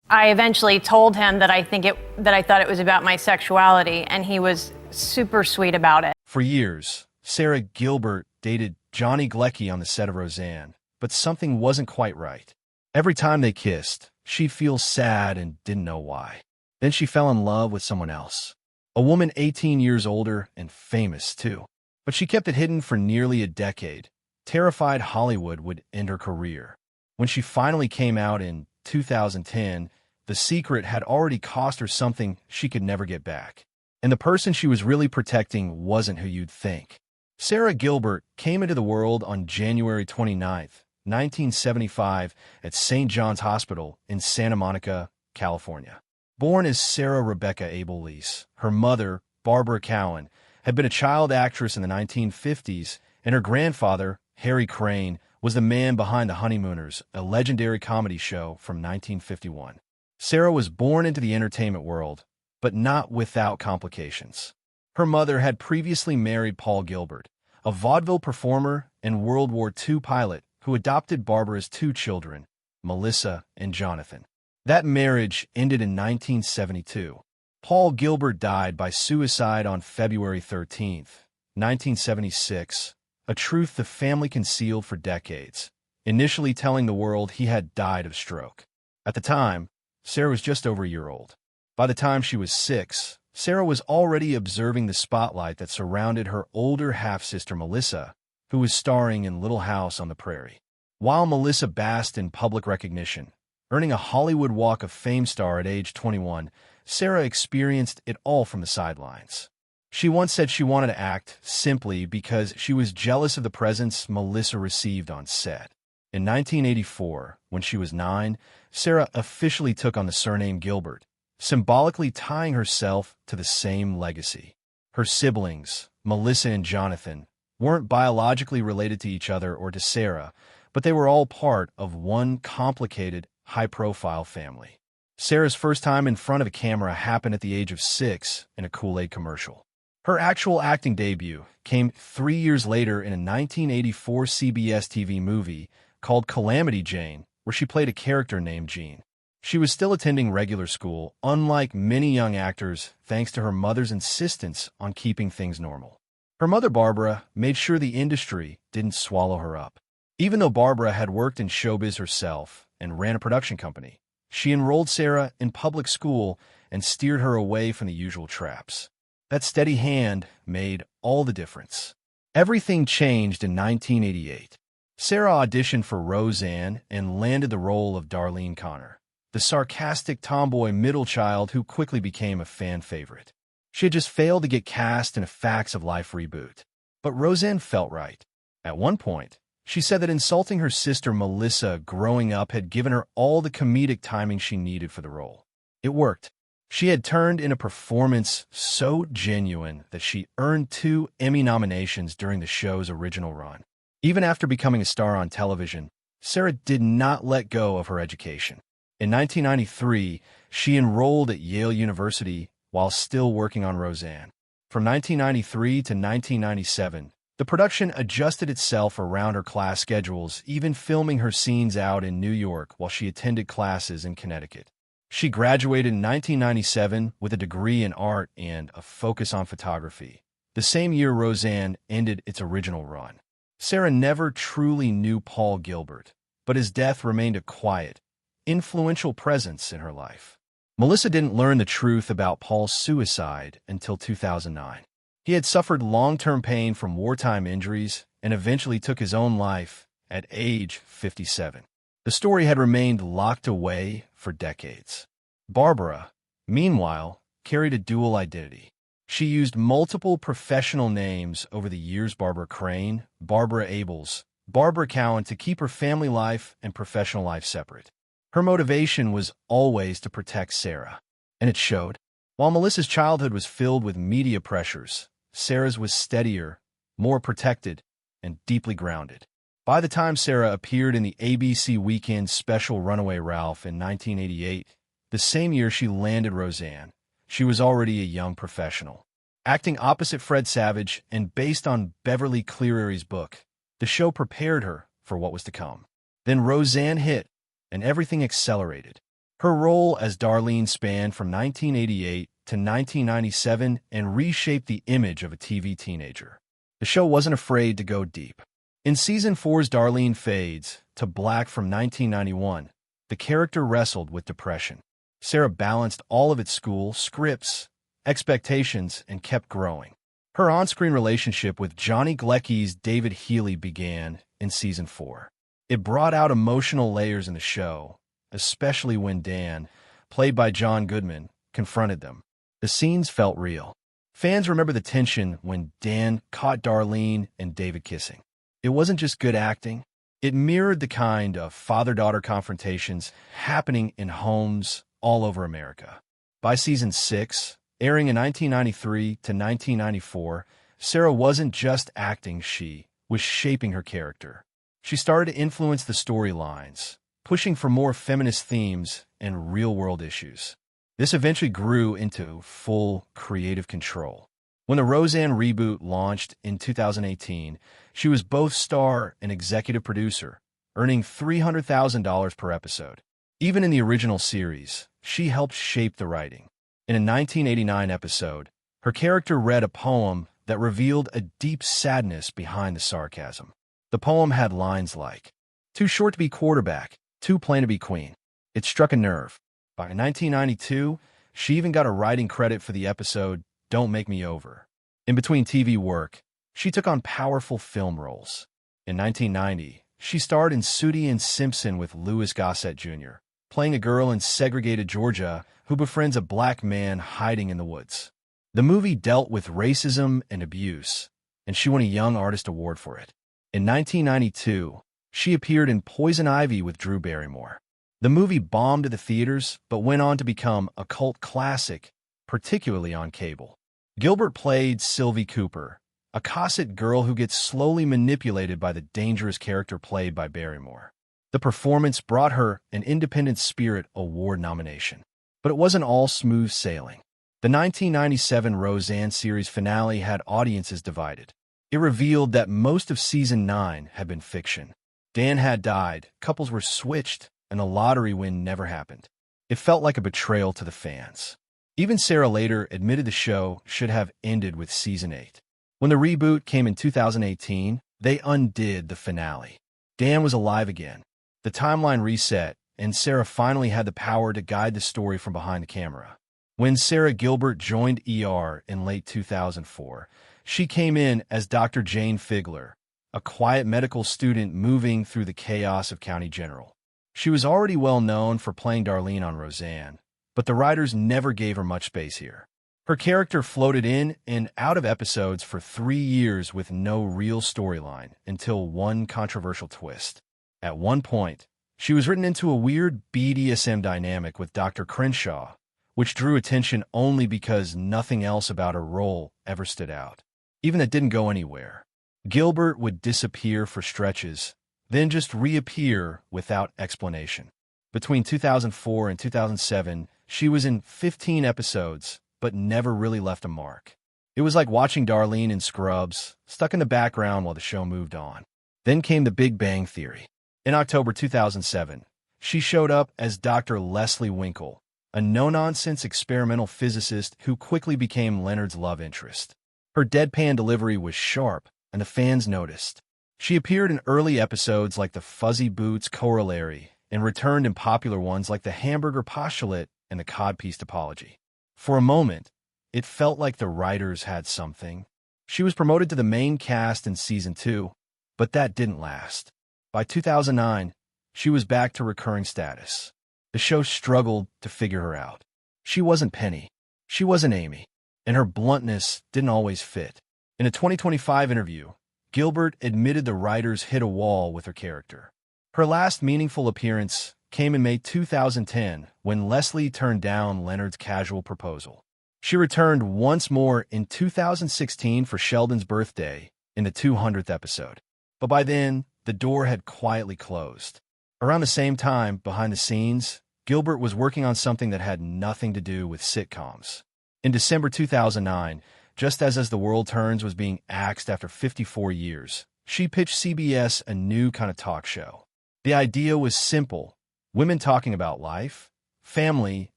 I eventually told him that I thought it was about my sexuality, and he was super sweet about it. For years, Sara Gilbert dated Johnny Galecki on the set of Roseanne, but something wasn't quite right. Every time they kissed, she'd feel sad and didn't know why. Then she fell in love with someone else, a woman 18 years older and famous too. But she kept it hidden for nearly a decade, terrified Hollywood would end her career. When she finally came out in 2010, the secret had already cost her something she could never get back. And the person she was really protecting wasn't who you'd think. Sara Gilbert came into the world on January 29th, 1975, at St. John's Hospital in Santa Monica, California. Born as Sarah Rebecca Abel Leese, her mother, Barbara Cowan, had been a child actress in the 1950s, and her grandfather, Harry Crane, was the man behind The Honeymooners, a legendary comedy show from 1951. Sarah was born into the entertainment world, but not without complications. Her mother had previously married Paul Gilbert, a vaudeville performer and World War II pilot who adopted Barbara's two children, Melissa and Jonathan. That marriage ended in 1972. Paul Gilbert died by suicide on February 13, 1976, a truth the family concealed for decades, initially telling the world he had died of stroke. At the time, Sarah was just over a year old. By the time she was 6, Sarah was already observing the spotlight that surrounded her older half-sister Melissa, who was starring in Little House on the Prairie. While Melissa basked in public recognition, earning a Hollywood Walk of Fame star at age 21, Sarah experienced it all from the sidelines. She once said she wanted to act simply because she was jealous of the presence Melissa received on set. In 1984, when she was 9, Sarah officially took on the surname Gilbert, symbolically tying herself to the same legacy. Her siblings, Melissa and Jonathan, weren't biologically related to each other or to Sarah, but they were all part of one complicated, high-profile family. Sarah's first time in front of a camera happened at the age of 6 in a Kool-Aid commercial. Her actual acting debut came 3 years later in a 1984 CBS TV movie called Calamity Jane, where she played a character named Jean. She was still attending regular school, unlike many young actors, thanks to her mother's insistence on keeping things normal. Her mother, Barbara, made sure the industry didn't swallow her up. Even though Barbara had worked in showbiz herself and ran a production company, she enrolled Sarah in public school and steered her away from the usual traps. That steady hand made all the difference. Everything changed in 1988. Sarah auditioned for Roseanne and landed the role of Darlene Connor, the sarcastic tomboy middle child who quickly became a fan favorite. She had just failed to get cast in a Facts of Life reboot. But Roseanne felt right. At one point, she said that insulting her sister Melissa growing up had given her all the comedic timing she needed for the role. It worked. She had turned in a performance so genuine that she earned 2 Emmy nominations during the show's original run. Even after becoming a star on television, Sarah did not let go of her education. In 1993, she enrolled at Yale University while still working on Roseanne. From 1993 to 1997, the production adjusted itself around her class schedules, even filming her scenes out in New York while she attended classes in Connecticut. She graduated in 1997 with a degree in art and a focus on photography, the same year Roseanne ended its original run. Sarah never truly knew Paul Gilbert, but his death remained a quiet, influential presence in her life. Melissa didn't learn the truth about Paul's suicide until 2009. He had suffered long-term pain from wartime injuries and eventually took his own life at age 57. The story had remained locked away for decades. Barbara, meanwhile, carried a dual identity. She used multiple professional names over the years: Barbara Crane, Barbara Abels, Barbara Cowan, to keep her family life and professional life separate. Her motivation was always to protect Sarah, and it showed. While Melissa's childhood was filled with media pressures, Sarah's was steadier, more protected, and deeply grounded. By the time Sarah appeared in the ABC Weekend special Runaway Ralph in 1988, the same year she landed Roseanne, she was already a young professional. Acting opposite Fred Savage and based on Beverly Cleary's book, the show prepared her for what was to come. Then Roseanne hit, and everything accelerated. Her role as Darlene spanned from 1988 to 1997 and reshaped the image of a TV teenager. The show wasn't afraid to go deep. In Season 4's Darlene Fades to Black from 1991, the character wrestled with depression. Sara balanced all of its school, scripts, expectations, and kept growing. Her on-screen relationship with Johnny Galecki's David Healy began in Season 4. It brought out emotional layers in the show, especially when Dan, played by John Goodman, confronted them. The scenes felt real. Fans remember the tension when Dan caught Darlene and David kissing. It wasn't just good acting. It mirrored the kind of father-daughter confrontations happening in homes all over America. By Season 6, airing in 1993 to 1994, Sara wasn't just acting, she was shaping her character. She started to influence the storylines, pushing for more feminist themes and real-world issues. This eventually grew into full creative control. When the Roseanne reboot launched in 2018, she was both star and executive producer, earning $300,000 per episode. Even in the original series, she helped shape the writing. In a 1989 episode, her character read a poem that revealed a deep sadness behind the sarcasm. The poem had lines like, "Too short to be quarterback, too plain to be queen." It struck a nerve. By 1992, she even got a writing credit for the episode Don't Make Me Over. In between TV work, she took on powerful film roles. In 1990, she starred in Sooty and Simpson with Louis Gossett Jr., playing a girl in segregated Georgia who befriends a black man hiding in the woods. The movie dealt with racism and abuse, and she won a Young Artist Award for it. In 1992, she appeared in Poison Ivy with Drew Barrymore. The movie bombed at the theaters, but went on to become a cult classic, particularly on cable. Gilbert played Sylvie Cooper, a Cosset girl who gets slowly manipulated by the dangerous character played by Barrymore. The performance brought her an Independent Spirit Award nomination. But it wasn't all smooth sailing. The 1997 Roseanne series finale had audiences divided. It revealed that most of Season 9 had been fiction. Dan had died, couples were switched, and the lottery win never happened. It felt like a betrayal to the fans. Even Sara later admitted the show should have ended with Season 8. When the reboot came in 2018, they undid the finale. Dan was alive again. The timeline reset, and Sara finally had the power to guide the story from behind the camera. When Sara Gilbert joined ER in late 2004, she came in as Dr. Jane Figler, a quiet medical student moving through the chaos of County General. She was already well known for playing Darlene on Roseanne, but the writers never gave her much space here. Her character floated in and out of episodes for 3 years with no real storyline until one controversial twist. At one point, she was written into a weird BDSM dynamic with Dr. Crenshaw, which drew attention only because nothing else about her role ever stood out. Even that didn't go anywhere. Gilbert would disappear for stretches, then just reappear without explanation. Between 2004 and 2007, she was in 15 episodes, but never really left a mark. It was like watching Darlene in Scrubs, stuck in the background while the show moved on. Then came The Big Bang Theory. In October 2007, she showed up as Dr. Leslie Winkle, a no-nonsense experimental physicist who quickly became Leonard's love interest. Her deadpan delivery was sharp, and the fans noticed. She appeared in early episodes like the Fuzzy Boots Corollary and returned in popular ones like the Hamburger Postulate and the Codpiece Topology. For a moment, it felt like the writers had something. She was promoted to the main cast in Season 2, but that didn't last. By 2009, she was back to recurring status. The show struggled to figure her out. She wasn't Penny. She wasn't Amy. And her bluntness didn't always fit. In a 2025 interview, Gilbert admitted the writers hit a wall with her character. Her last meaningful appearance came in May 2010 when Leslie turned down Leonard's casual proposal. She returned once more in 2016 for Sheldon's birthday in the 200th episode. But by then, the door had quietly closed. Around the same time, behind the scenes, Gilbert was working on something that had nothing to do with sitcoms. In December 2009, just as The World Turns was being axed after 54 years, she pitched CBS a new kind of talk show. The idea was simple: women talking about life, family,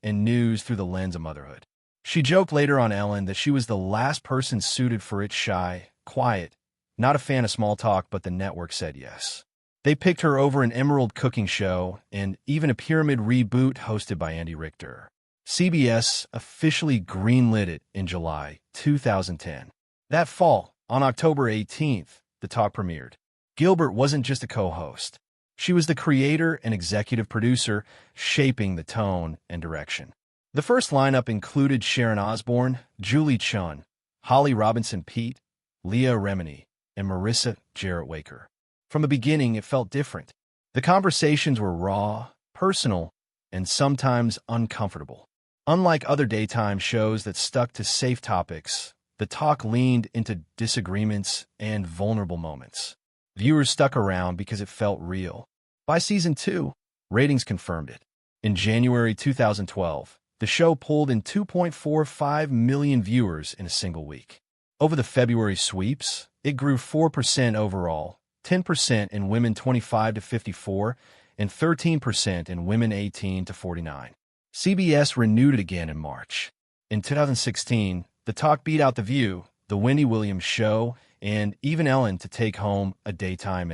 and news through the lens of motherhood. She joked later on Ellen that she was the last person suited for it, shy, quiet, not a fan of small talk, but the network said yes. They picked her over an Emerald cooking show and even a Pyramid reboot hosted by Andy Richter. CBS officially greenlit it in July 2010. That fall, on October 18th, the talk premiered. Gilbert wasn't just a co-host. She was the creator and executive producer, shaping the tone and direction. The first lineup included Sharon Osbourne, Julie Chun, Holly Robinson Peete, Leah Remini, and Marissa Jarrett Waker. From the beginning, it felt different. The conversations were raw, personal, and sometimes uncomfortable. Unlike other daytime shows that stuck to safe topics, the talk leaned into disagreements and vulnerable moments. Viewers stuck around because it felt real. By season 2, ratings confirmed it. In January 2012, the show pulled in 2.45 million viewers in a single week. Over the February sweeps, it grew 4% overall, 10% in women 25 to 54, and 13% in women 18 to 49. CBS renewed it again in March. In 2016, the talk beat out The View, The Wendy Williams Show, and even Ellen to take home a daytime